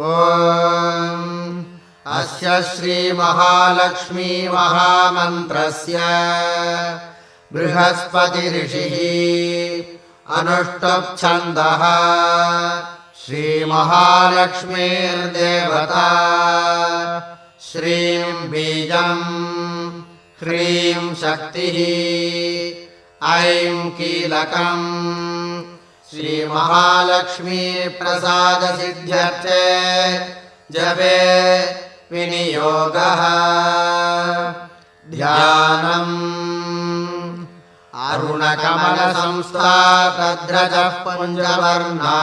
ॐ अस्य श्रीमहालक्ष्मी महामन्त्रस्य बृहस्पति ऋषिः अनुष्टुप् छन्दः श्रीमहालक्ष्मीर्देवता श्रीं बीजं ह्रीं शक्तिः ऐं कीलकम् श्रीमहालक्ष्मी प्रसाद सिद्ध्यर्थे जपे विनियोगः ध्यानम् अरुणकमल संस्था तद्रजः पुञ्जवर्णा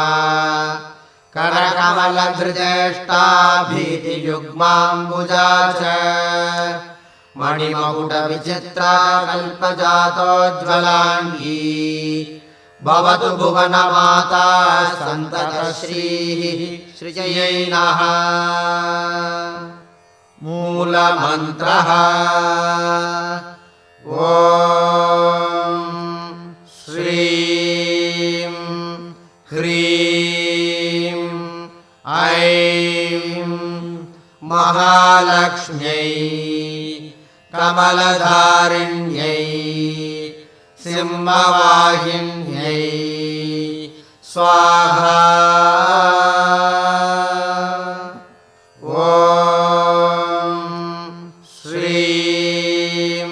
करकमलधृजेष्टा भीतियुग्माम्बुजा च मणिमकुटविचित्रा कल्पजातोज्ज्वलाङ्गी भवतु भुवनमाता सन्ततश्रीः सृजयै नः मूलमन्त्रः ॐ श्रीं ह्रीं ऐं महालक्ष्म्यै कमलधारिण्यै सिंहवाहिन्यै स्वाहा ॐ श्रीं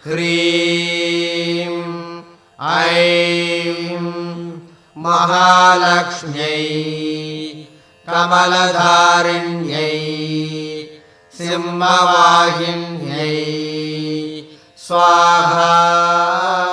ह्रीं ऐं महालक्ष्म्यै कमलधारिण्यै सिंहवाहिन्यै स्वाहा।